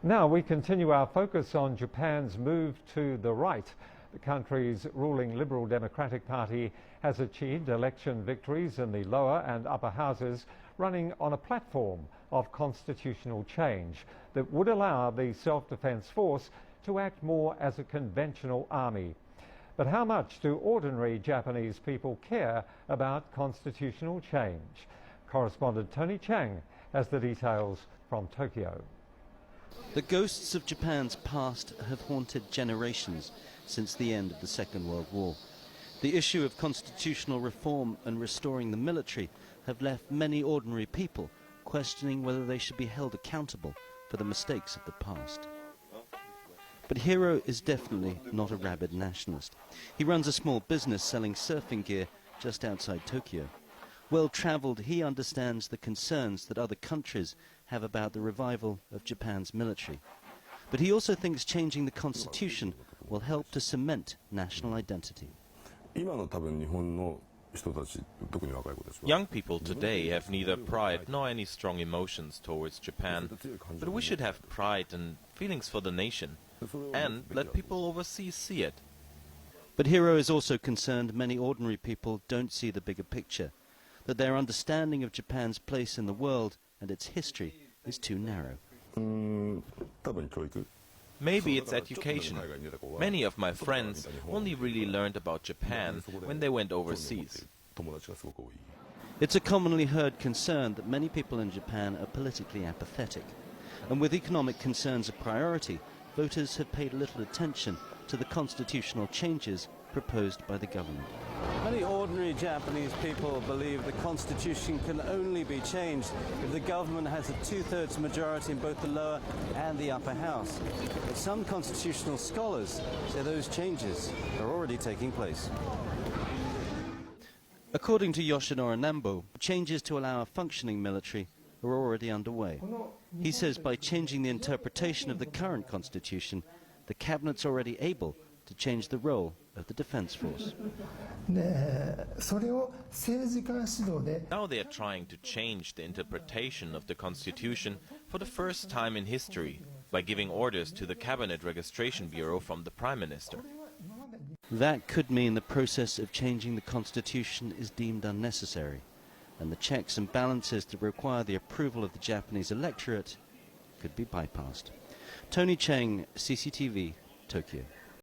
Now we continue our focus on Japan's move to the right. The country's ruling Liberal Democratic Party has achieved election victories in the lower and upper houses, running on a platform of constitutional change that would allow the self-defense force to act more as a conventional army. But how much do ordinary Japanese people care about constitutional change? Correspondent Tony Chang has the details from Tokyo. The ghosts of Japan's past have haunted generations since the end of the Second World War. The issue of constitutional reform and restoring the military have left many ordinary people questioning whether they should be held accountable for the mistakes of the past. But Hiro is definitely not a rabid nationalist. He runs a small business selling surfing gear just outside Tokyo. Well-travelled, he understands the concerns that other countries have about the revival of Japan's military. But he also thinks changing the constitution will help to cement national identity. Young people today have neither pride nor any strong emotions towards Japan, but we should have pride and feelings for the nation, and let people overseas see it. But Hiro is also concerned many ordinary people don't see the bigger picture, that their understanding of Japan's place in the world and its history is too narrow. Maybe it's education. Many of my friends only really learned about Japan when they went overseas. It's a commonly heard concern that many people in Japan are politically apathetic. And with economic concerns a priority, voters have paid little attention to the constitutional changes proposed by the government. Many ordinary Japanese people believe the constitution can only be changed if the government has a two-thirds majority in both the lower and the upper house. But some constitutional scholars say those changes are already taking place. According to Yoshinori Nambo, changes to allow a functioning military are already underway. He says by changing the interpretation of the current constitution, the cabinet's already able to change the role of the defense force. Now they are trying to change the interpretation of the constitution for the first time in history by giving orders to the Cabinet Registration Bureau from the Prime Minister. That could mean the process of changing the constitution is deemed unnecessary, and the checks and balances that require the approval of the Japanese electorate could be bypassed. Tony Chang, CCTV, Tokyo.